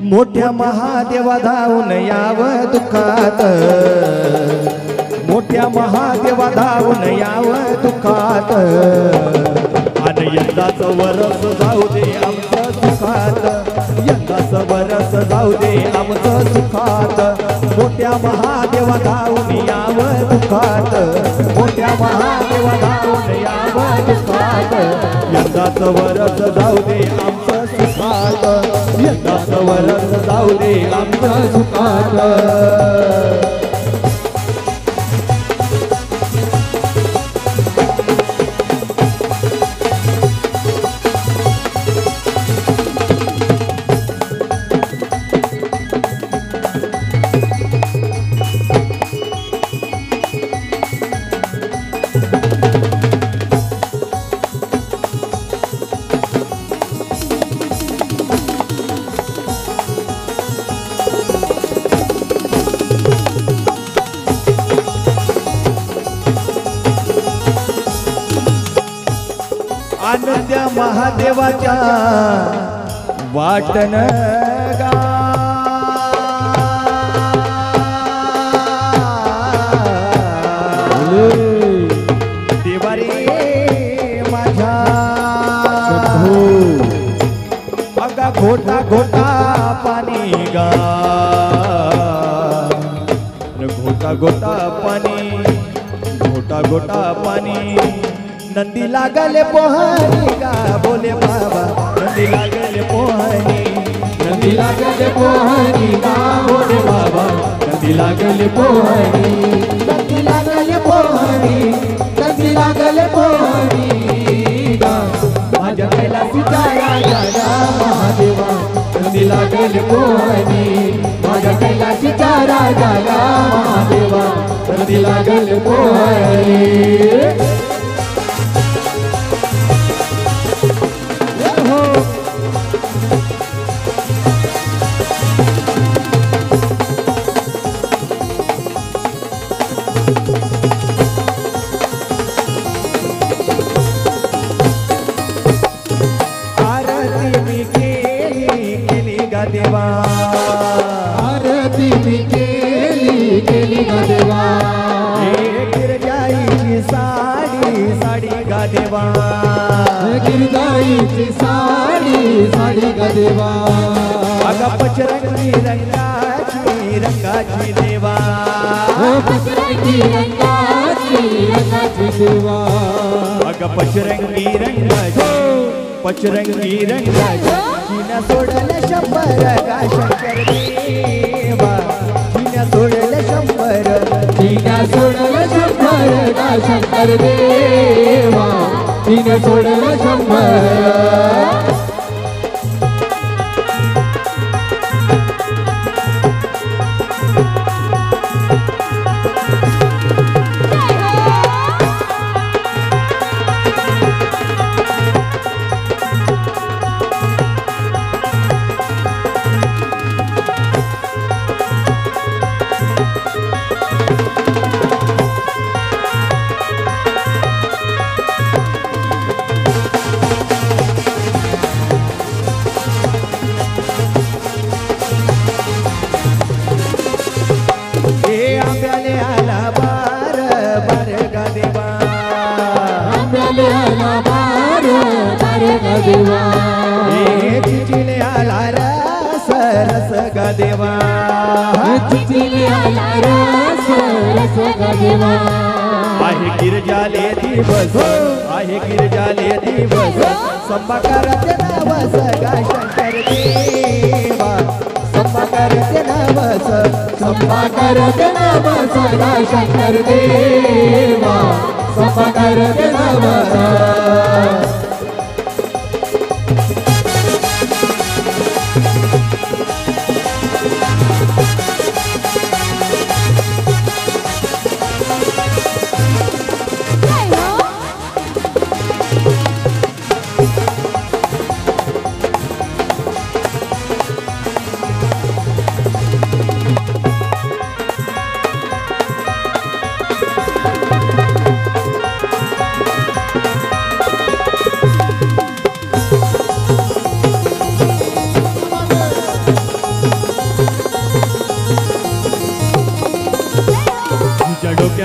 मोठ्या महादेवा धावून यावं दुःखात, मोठ्या महादेवा धावून यावं दुःखात, आणि यंदाचं वरस जाऊ दे आमचं सुखात, यंदाचं वरस जाऊ दे आमचं सुखात, मोठ्या महादेवा धावून यावं दुःखात, मोठ्या महादेवा धावून यावं दुःखात, यंदाचं वरस जाऊ दे आमचं सुखात, यंदाचं वरस जाऊ दे आमचं सुखात. आनंद्या महादेवाच्या वाटन गा, देवा रे माझ्या अगा घोटा घोटा पाणी गा, घोटा घोटा पाणी, घोटा घोटा पाणी, नंदी लागले पोहणी गा बोले बाबा, नंदी लागले पोहणी, नंदी लागले पोहणी गा बोले बाबा, नंदी लागले पोहणी, नंदी लागले पोहणी, नंदी लागले पोहणी गा, माझ्या कैलासीचा राजा महादेवा, नंदी लागले पोहणी, माझ्या कैलासीचा राजा महादेवा, नंदी लागले पोहणी. देवा आरती मी केली गा देवा, गिरजाईची साडी साडी गा देवा, गिरजाईची साडी गा देवा, अगा पचरंगी रंगाची रंगाची देवा, पचरंगी रंगाची देवा, अगा पचरंगी रंगाची, पचरंगी रंगाची, जिना सोडलं शंभर गा शंकर देवा, जिना सोडलं शंभर, जिना सोडलं शंभर गा शंकर देवा, जिना सोडलं शंभर. देवा चिचिले आला रस रस गा देवा, चिचिले आला रस गा देवा, आहे गिरजाले दिवस, आहे गिरजाले दिवस, संभा करते नवस गा शंकर देवा, संभा करते नवस, संभा करते नवस गा शंकर देवा, संभा करते नवस.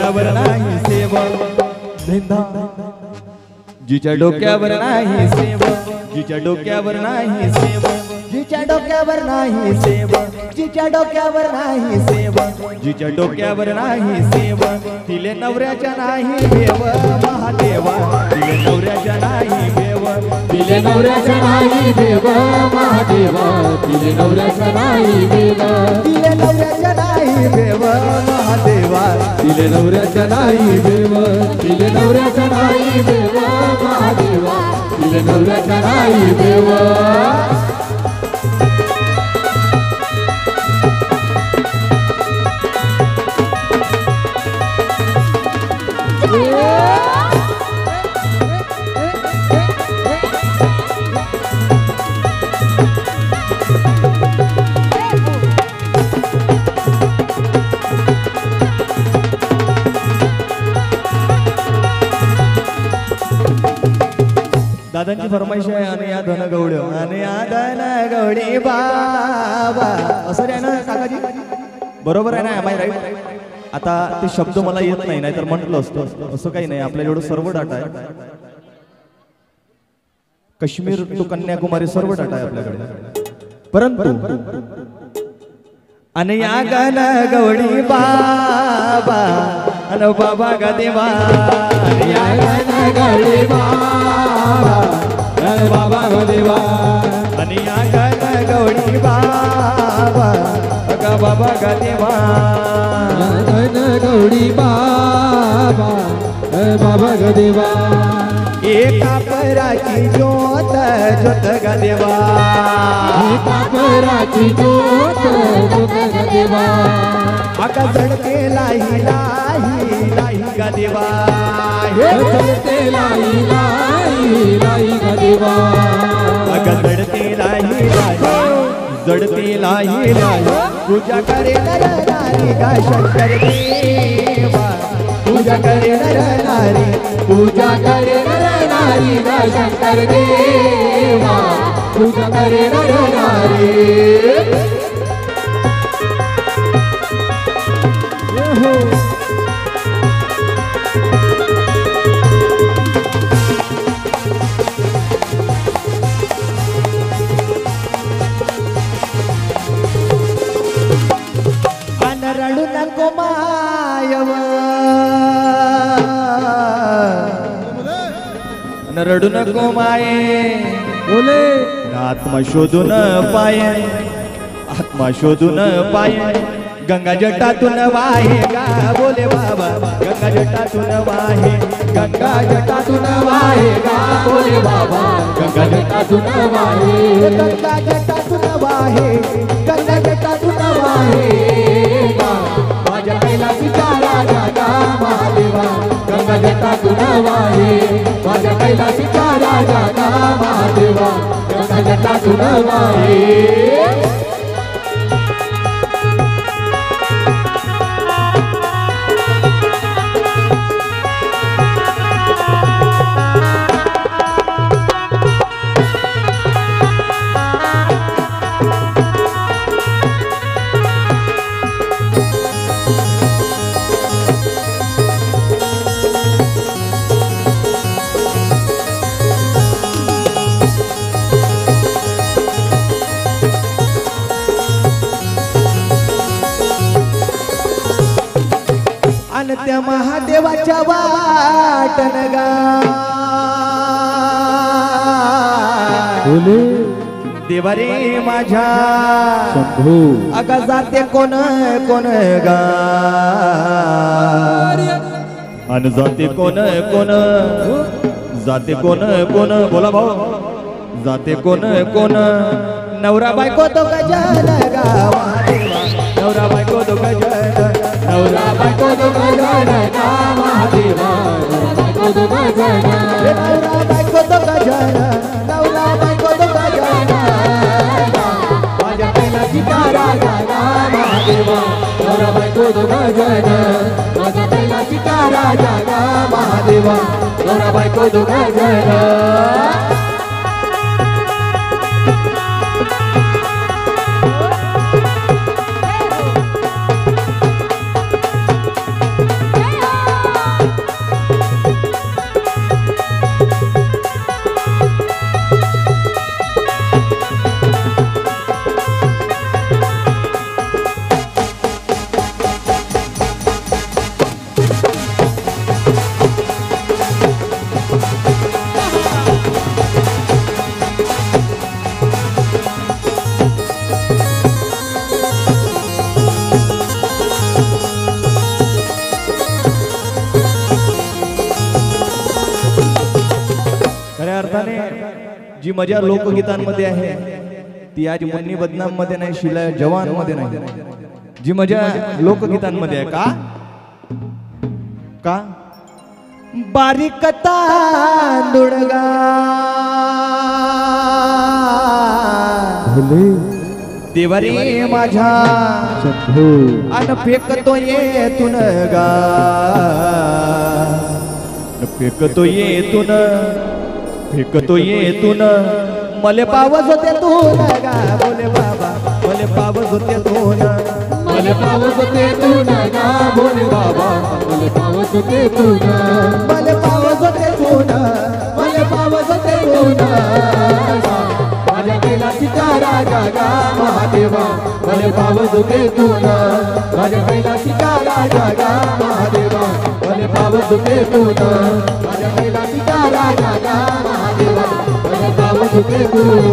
डोक्यावर नाही सेवक धिंदा जिच्या डोक्यावर नाही सेवक जिच्या डोक्यावर नाही सेवक जिच्या डोक्यावर नाही सेवक जिच्या डोक्यावर नाही सेवक जिच्या डोक्यावर नाही सेवक तिले नवऱ्याच्या नाही भेव महादेवा तिले नवऱ्याच्या नाही भेव तिले नवऱ्याच्या नाही देव महादेवा तिले नवऱ्याच्या नाही देव तिले नवऱ्याच्या नाही भेव महादेवा तिले नवऱ्याच्या नाही देव तिले नवऱ्याच्या नाही देव महादेवा तिले नवऱ्याच्या नाही देव दादांची फरमाईश आहे आणि या धनगौड्य आणि या धनगौडी बाबा असं आहे ना काकाजी बरोबर आहे ना माय राईट आता ते शब्द मला येत नाही नाहीतर म्हटलं असतं असं काही नाही आपल्या एवढं सर्व डाटा आहे काश्मीर टू कन्याकुमारी सर्व डाटा आहे आपल्याकडे परंतु आणि या धनगौडी बाबा अन बाबा गा देवा या गणगौरी बाबा बाबा देवा आणि या गणगौरी बाबा गा बाबा गा देवा गणगौरी बाबा बाबा देवा एका पराची ज्योत ज्योत गा देवा एका पराची ज्योत ज्योत देवा आका जडते लाही लाही लाही गा देवा जडते लाई लाई लाई गा देवा आका जडते लाही लाही जडते लाही लाही पूजा करे नर नारी गा शंकर देवा पूजा करे नर नारी पूजा करे नर नारी गा शंकर देवा पूजा करे नर नारी रडू नको मायव रडू नको माये बोले आत्मा शोधून पाये आत्मा शोधून पाये गंगा जटातून वाहे गा बोले बाबा गंगा जटातून वाहे गंगा जटातून वाहे गा बोले बाबा गंगा जटातून वाहे गंगा जटातून वाहे गंगा जटातून वाहे माझ्या कैलासीचा राजा गा महादेवा गंगा जटातून वाहे माझ्या कैलासीचा राजा गा महादेवा गंगा जटातून वाहे आणि त्या महादेवाच्या वाटन गा देवा रे माझ्या शंभू अगा जाते कोण कोण गा अन जाते कोण कोण जाते कोण कोण बोला भाऊ जाते कोण कोण नवरा बायको तो गजन गा महादेवा नवरा बायको तो गजन नवरा बायको तो गजन गा महादेवा नवरा बायको तो गजन नवरा बायको तो गजन नवरा बायको तो गजन माझ्या कैलासीचा राजा गा महादेवा नवरा बायको तो गजन माझ्या कैलासीचा राजा गा महादेवा नवरा बायको तो गजन जी मजा लोकगीतांमध्ये आहे ती आज मुन्नी बदनाम मध्ये नाही, शिला जवान मध्ये नाही. जी मजा लोकगीतांमध्ये आहे का का बारीक तांदुळगा देवारी माझ्या अन फेकतो येतून गा फेकतो येतून मले पावस होते तून गा बोले बाबा मले पावस होते तून मले पावस होते तून गा बोले बाबा मले पावस होते तून मले पावस होते तून मले पावस होते तून माझ्या कैलाशीचा राजा गा महादेवा मले पावस होते तून माझ्या कैलाशीचा राजा गा महादेवा मले पावस होते तून माझ्या कैलाशीचा राजा गा महादेवा मले पावस होते तून.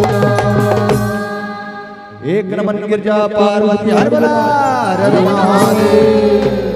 एक नमन गिरजा पार्वती हर बला हर महादेव.